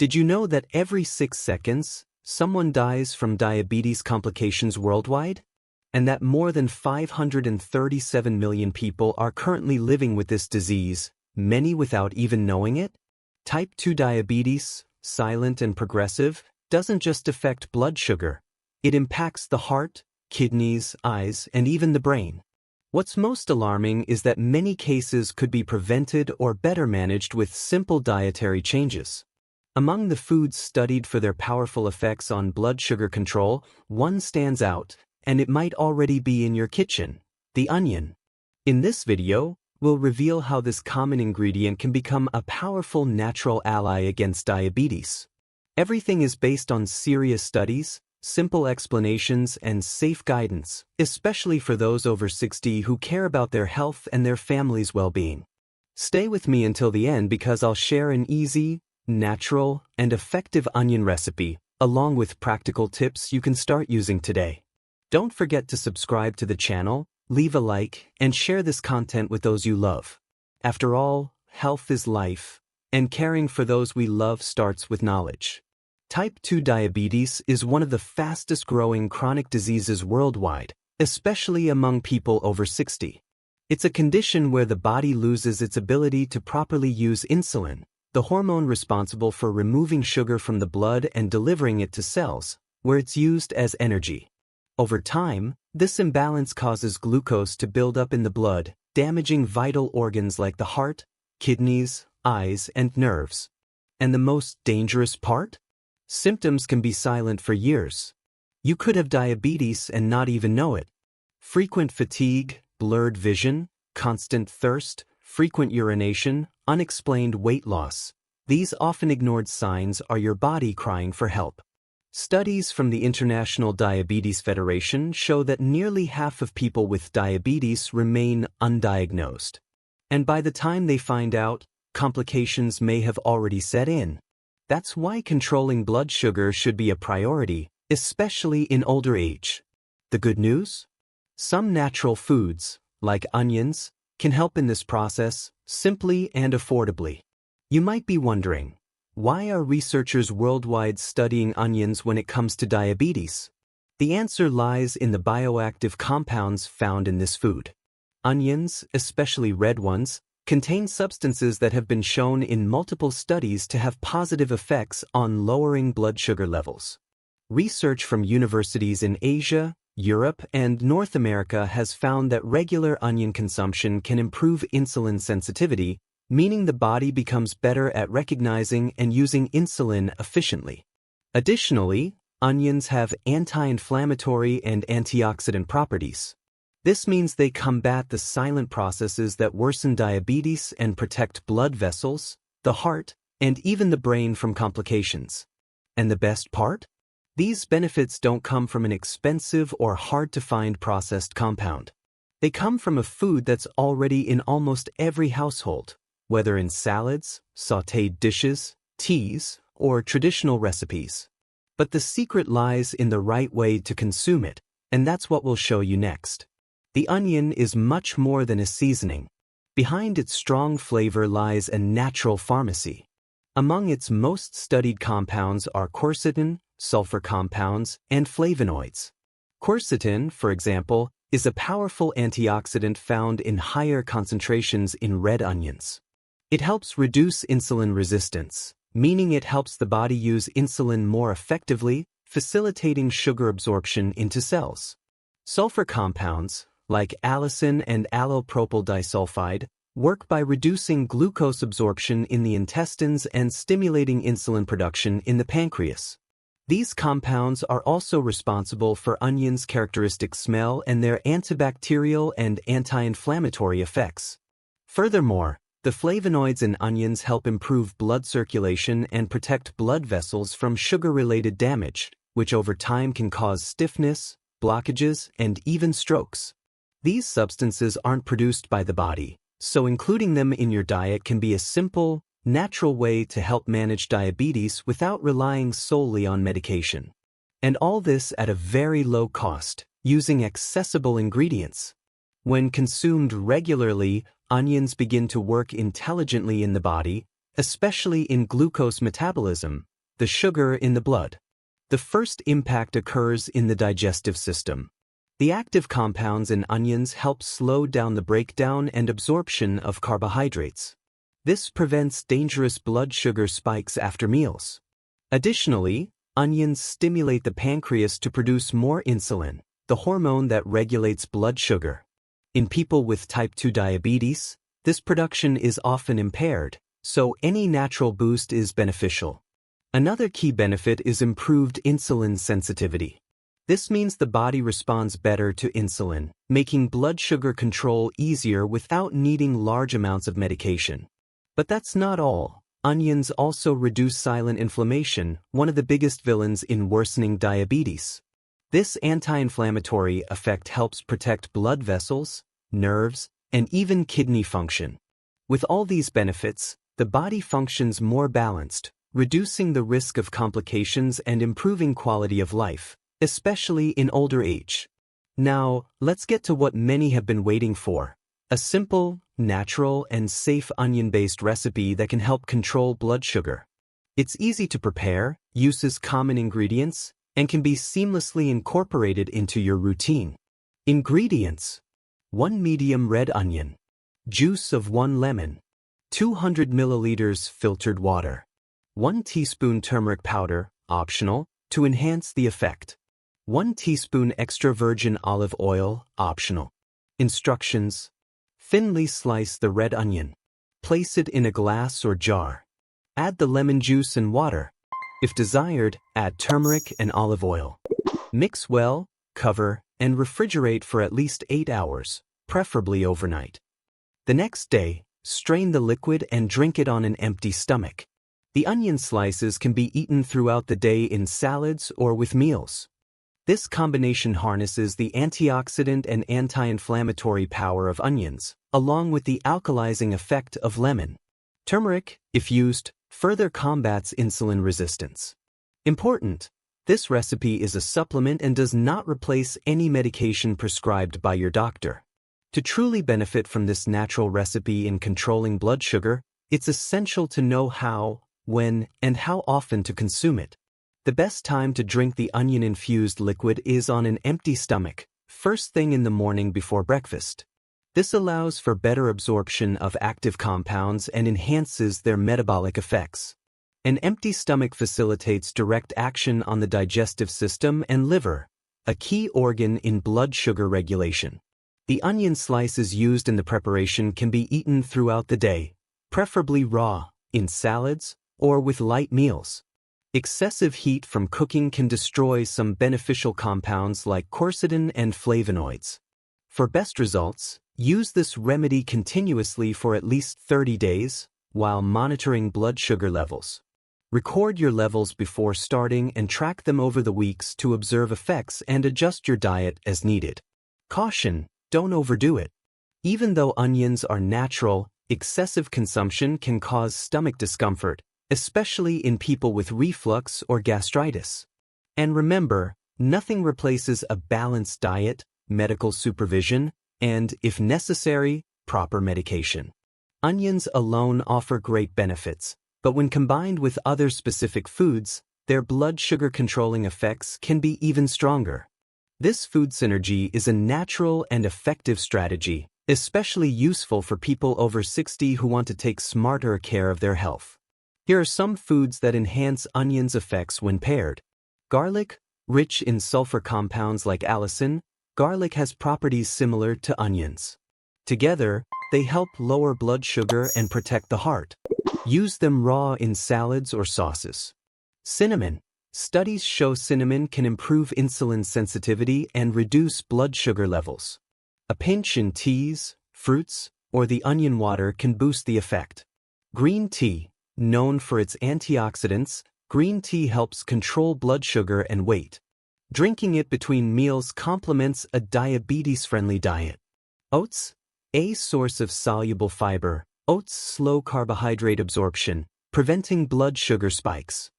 Did you know that every 6 seconds, someone dies from diabetes complications worldwide? And that more than 537 million people are currently living with this disease, many without even knowing it? Type 2 diabetes, silent and progressive, doesn't just affect blood sugar. It impacts the heart, kidneys, eyes, and even the brain. What's most alarming is that many cases could be prevented or better managed with simple dietary changes. Among the foods studied for their powerful effects on blood sugar control, one stands out, and it might already be in your kitchen: the onion. In this video, we'll reveal how this common ingredient can become a powerful natural ally against diabetes. Everything is based on serious studies, simple explanations, and safe guidance, especially for those over 60 who care about their health and their family's well-being. Stay with me until the end because I'll share an easy, natural, and effective onion recipe, along with practical tips you can start using today. Don't forget to subscribe to the channel, leave a like, and share this content with those you love. After all, health is life, and caring for those we love starts with knowledge. Type 2 diabetes is one of the fastest-growing chronic diseases worldwide, especially among people over 60. It's a condition where the body loses its ability to properly use insulin, the hormone responsible for removing sugar from the blood and delivering it to cells, where it's used as energy. Over time, this imbalance causes glucose to build up in the blood, damaging vital organs like the heart, kidneys, eyes, and nerves. And the most dangerous part? Symptoms can be silent for years. You could have diabetes and not even know it. Frequent fatigue, blurred vision, constant thirst, frequent urination, unexplained weight loss. These often ignored signs are your body crying for help. Studies from the International Diabetes Federation show that nearly half of people with diabetes remain undiagnosed. And by the time they find out, complications may have already set in. That's why controlling blood sugar should be a priority, especially in older age. The good news? Some natural foods, like onions, can help in this process, simply and affordably. You might be wondering, why are researchers worldwide studying onions when it comes to diabetes? The answer lies in the bioactive compounds found in this food. Onions, especially red ones, contain substances that have been shown in multiple studies to have positive effects on lowering blood sugar levels. Research from universities in Asia, Europe, and North America has found that regular onion consumption can improve insulin sensitivity, meaning the body becomes better at recognizing and using insulin efficiently. Additionally, onions have anti-inflammatory and antioxidant properties. This means they combat the silent processes that worsen diabetes and protect blood vessels, the heart, and even the brain from complications. And the best part? These benefits don't come from an expensive or hard-to-find processed compound. They come from a food that's already in almost every household, whether in salads, sautéed dishes, teas, or traditional recipes. But the secret lies in the right way to consume it, and that's what we'll show you next. The onion is much more than a seasoning. Behind its strong flavor lies a natural pharmacy. Among its most studied compounds are quercetin, sulfur compounds, and flavonoids. Quercetin, for example, is a powerful antioxidant found in higher concentrations in red onions. It helps reduce insulin resistance, meaning it helps the body use insulin more effectively, facilitating sugar absorption into cells. Sulfur compounds, like allicin and allopropyl disulfide, work by reducing glucose absorption in the intestines and stimulating insulin production in the pancreas. These compounds are also responsible for onions' characteristic smell and their antibacterial and anti-inflammatory effects. Furthermore, the flavonoids in onions help improve blood circulation and protect blood vessels from sugar-related damage, which over time can cause stiffness, blockages, and even strokes. These substances aren't produced by the body, so including them in your diet can be a simple, natural way to help manage diabetes without relying solely on medication. And all this at a very low cost, using accessible ingredients. When consumed regularly, onions begin to work intelligently in the body, especially in glucose metabolism, the sugar in the blood. The first impact occurs in the digestive system. The active compounds in onions help slow down the breakdown and absorption of carbohydrates. This prevents dangerous blood sugar spikes after meals. Additionally, onions stimulate the pancreas to produce more insulin, the hormone that regulates blood sugar. In people with type 2 diabetes, this production is often impaired, so any natural boost is beneficial. Another key benefit is improved insulin sensitivity. This means the body responds better to insulin, making blood sugar control easier without needing large amounts of medication. But that's not all. Onions also reduce silent inflammation, one of the biggest villains in worsening diabetes. This anti-inflammatory effect helps protect blood vessels, nerves, and even kidney function. With all these benefits, the body functions more balanced, reducing the risk of complications and improving quality of life, especially in older age. Now, let's get to what many have been waiting for: a simple, natural, and safe onion-based recipe that can help control blood sugar. It's easy to prepare, uses common ingredients, and can be seamlessly incorporated into your routine. Ingredients: 1 medium red onion, juice of 1 lemon, 200 milliliters filtered water, 1 teaspoon turmeric powder, optional, to enhance the effect, 1 teaspoon extra virgin olive oil, optional. Instructions: thinly slice the red onion. Place it in a glass or jar. Add the lemon juice and water. If desired, add turmeric and olive oil. Mix well, cover, and refrigerate for at least 8 hours, preferably overnight. The next day, strain the liquid and drink it on an empty stomach. The onion slices can be eaten throughout the day in salads or with meals. This combination harnesses the antioxidant and anti-inflammatory power of onions, along with the alkalizing effect of lemon. Turmeric, if used, further combats insulin resistance. Important: this recipe is a supplement and does not replace any medication prescribed by your doctor. To truly benefit from this natural recipe in controlling blood sugar, it's essential to know how, when, and how often to consume it. The best time to drink the onion-infused liquid is on an empty stomach, first thing in the morning before breakfast. This allows for better absorption of active compounds and enhances their metabolic effects. An empty stomach facilitates direct action on the digestive system and liver, a key organ in blood sugar regulation. The onion slices used in the preparation can be eaten throughout the day, preferably raw, in salads, or with light meals. Excessive heat from cooking can destroy some beneficial compounds like quercetin and flavonoids. For best results, use this remedy continuously for at least 30 days, while monitoring blood sugar levels. Record your levels before starting and track them over the weeks to observe effects and adjust your diet as needed. Caution: don't overdo it. Even though onions are natural, excessive consumption can cause stomach discomfort, especially in people with reflux or gastritis. And remember, nothing replaces a balanced diet, medical supervision, and, if necessary, proper medication. Onions alone offer great benefits, but when combined with other specific foods, their blood sugar controlling effects can be even stronger. This food synergy is a natural and effective strategy, especially useful for people over 60 who want to take smarter care of their health. Here are some foods that enhance onions' effects when paired. Garlic. Rich in sulfur compounds like allicin, garlic has properties similar to onions. Together, they help lower blood sugar and protect the heart. Use them raw in salads or sauces. Cinnamon. Studies show cinnamon can improve insulin sensitivity and reduce blood sugar levels. A pinch in teas, fruits, or the onion water can boost the effect. Green tea. Known for its antioxidants, green tea helps control blood sugar and weight. Drinking it between meals complements a diabetes-friendly diet. Oats. A source of soluble fiber, oats slow carbohydrate absorption, preventing blood sugar spikes.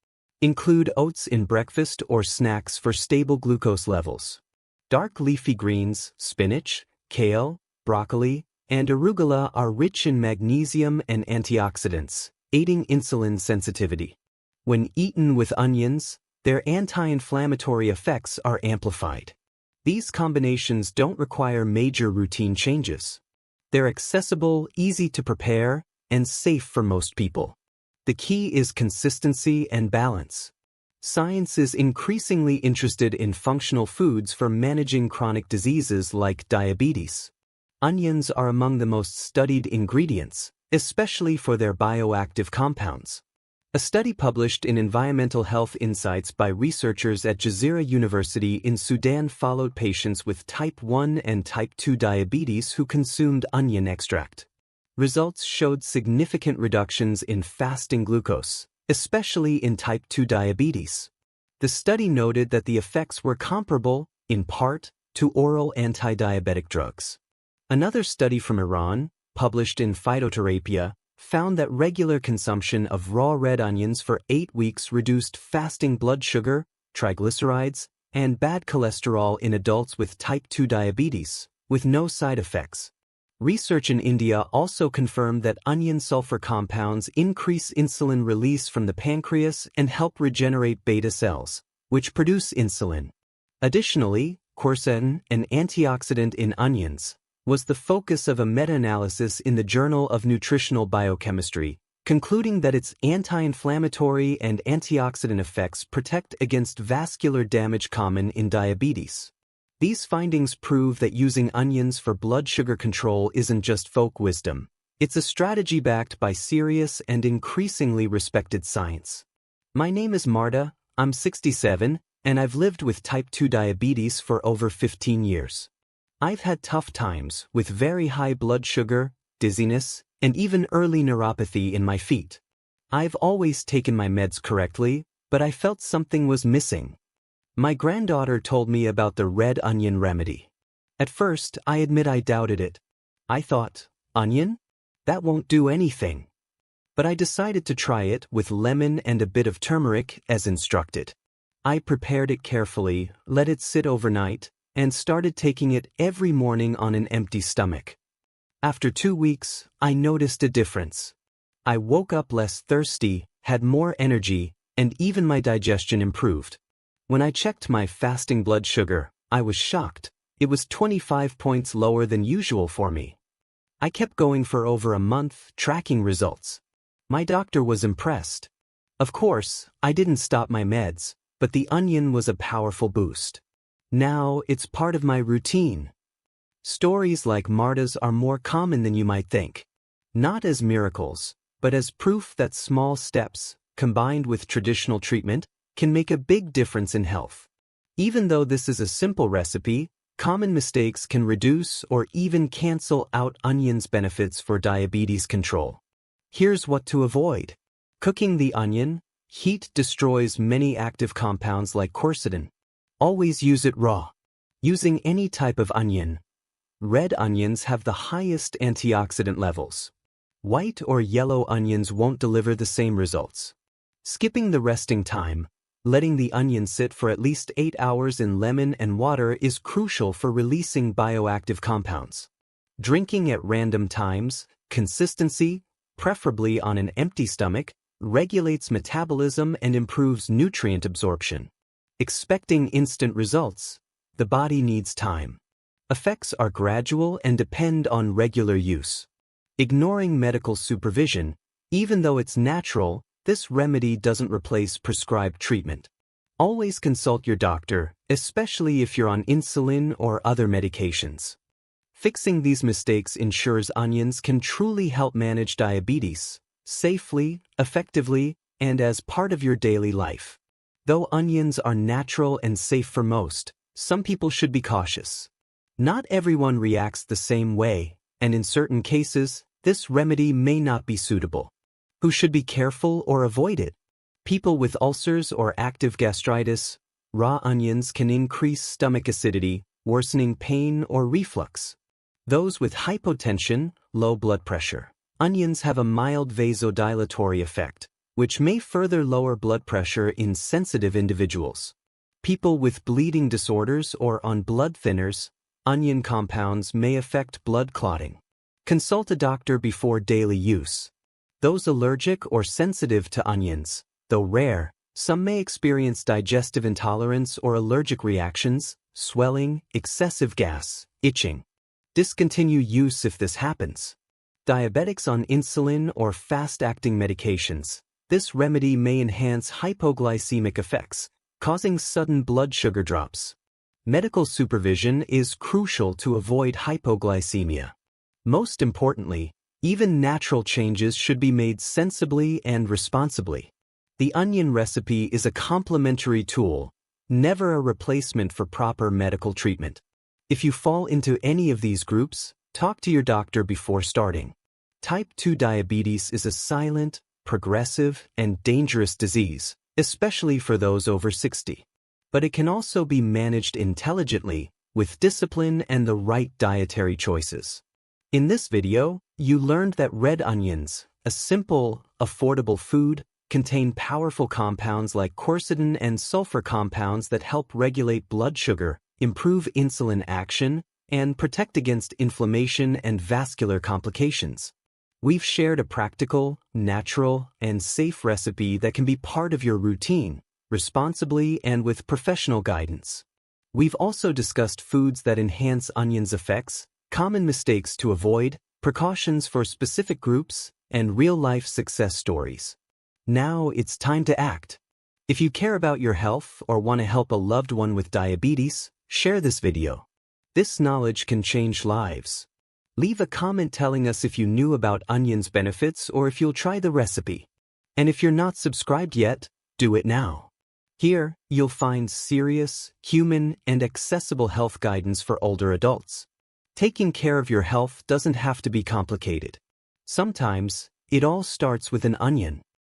Include oats in breakfast or snacks for stable glucose levels. Dark leafy greens, spinach, kale, broccoli, and arugula are rich in magnesium and antioxidants, aiding insulin sensitivity. When eaten with onions, their anti-inflammatory effects are amplified. These combinations don't require major routine changes. They're accessible, easy to prepare, and safe for most people. The key is consistency and balance. Science is increasingly interested in functional foods for managing chronic diseases like diabetes. Onions are among the most studied ingredients, especially for their bioactive compounds. A study published in Environmental Health Insights by researchers at Jazeera University in Sudan followed patients with type 1 and type 2 diabetes who consumed onion extract. Results showed significant reductions in fasting glucose, especially in type 2 diabetes. The study noted that the effects were comparable, in part, to oral anti-diabetic drugs. Another study from Iran, published in Phytoterapia, found that regular consumption of raw red onions for 8 weeks reduced fasting blood sugar, triglycerides, and bad cholesterol in adults with type 2 diabetes, with no side effects. Research in India also confirmed that onion sulfur compounds increase insulin release from the pancreas and help regenerate beta cells, which produce insulin. Additionally, quercetin, an antioxidant in onions, was the focus of a meta-analysis in the Journal of Nutritional Biochemistry, concluding that its anti-inflammatory and antioxidant effects protect against vascular damage common in diabetes. These findings prove that using onions for blood sugar control isn't just folk wisdom. It's a strategy backed by serious and increasingly respected science. My name is Marta, I'm 67, and I've lived with type 2 diabetes for over 15 years. I've had tough times with very high blood sugar, dizziness, and even early neuropathy in my feet. I've always taken my meds correctly, but I felt something was missing. My granddaughter told me about the red onion remedy. At first, I admit I doubted it. I thought, onion? That won't do anything. But I decided to try it with lemon and a bit of turmeric as instructed. I prepared it carefully, let it sit overnight, and started taking it every morning on an empty stomach. After 2 weeks, I noticed a difference. I woke up less thirsty, had more energy, and even my digestion improved. When I checked my fasting blood sugar, I was shocked. It was 25 points lower than usual for me. I kept going for over a month, tracking results. My doctor was impressed. Of course, I didn't stop my meds, but the onion was a powerful boost. Now it's part of my routine. Stories like Marta's are more common than you might think. Not as miracles, but as proof that small steps, combined with traditional treatment, can make a big difference in health. Even though this is a simple recipe, common mistakes can reduce or even cancel out onions' benefits for diabetes control. Here's what to avoid. Cooking the onion. Heat destroys many active compounds like quercetin. Always use it raw. Using any type of onion. Red onions have the highest antioxidant levels. White or yellow onions won't deliver the same results. Skipping the resting time. Letting the onion sit for at least 8 hours in lemon and water is crucial for releasing bioactive compounds. Drinking at random times. Consistency, preferably on an empty stomach, regulates metabolism and improves nutrient absorption. Expecting instant results. The body needs time. Effects are gradual and depend on regular use. Ignoring medical supervision. Even though it's natural, this remedy doesn't replace prescribed treatment. Always consult your doctor, especially if you're on insulin or other medications. Fixing these mistakes ensures onions can truly help manage diabetes, safely, effectively, and as part of your daily life. Though onions are natural and safe for most, some people should be cautious. Not everyone reacts the same way, and in certain cases, this remedy may not be suitable. Who should be careful or avoid it? People with ulcers or active gastritis. Raw onions can increase stomach acidity, worsening pain or reflux. Those with hypotension, low blood pressure. Onions have a mild vasodilatory effect, which may further lower blood pressure in sensitive individuals. People with bleeding disorders or on blood thinners. Onion compounds may affect blood clotting. Consult a doctor before daily use. Those allergic or sensitive to onions, though rare, some may experience digestive intolerance or allergic reactions, swelling, excessive gas, itching. Discontinue use if this happens. Diabetics on insulin or fast-acting medications. This remedy may enhance hypoglycemic effects, causing sudden blood sugar drops. Medical supervision is crucial to avoid hypoglycemia. Most importantly, even natural changes should be made sensibly and responsibly. The onion recipe is a complementary tool, never a replacement for proper medical treatment. If you fall into any of these groups, talk to your doctor before starting. Type 2 diabetes is a silent, progressive, and dangerous disease, especially for those over 60. But it can also be managed intelligently, with discipline and the right dietary choices. In this video, you learned that red onions, a simple, affordable food, contain powerful compounds like quercetin and sulfur compounds that help regulate blood sugar, improve insulin action, and protect against inflammation and vascular complications. We've shared a practical, natural, and safe recipe that can be part of your routine, responsibly and with professional guidance. We've also discussed foods that enhance onions' effects, common mistakes to avoid, precautions for specific groups, and real-life success stories. Now it's time to act. If you care about your health or want to help a loved one with diabetes, share this video. This knowledge can change lives. Leave a comment telling us if you knew about onions' benefits or if you'll try the recipe. And if you're not subscribed yet, do it now. Here, you'll find serious, human, and accessible health guidance for older adults. Taking care of your health doesn't have to be complicated. Sometimes, it all starts with an onion.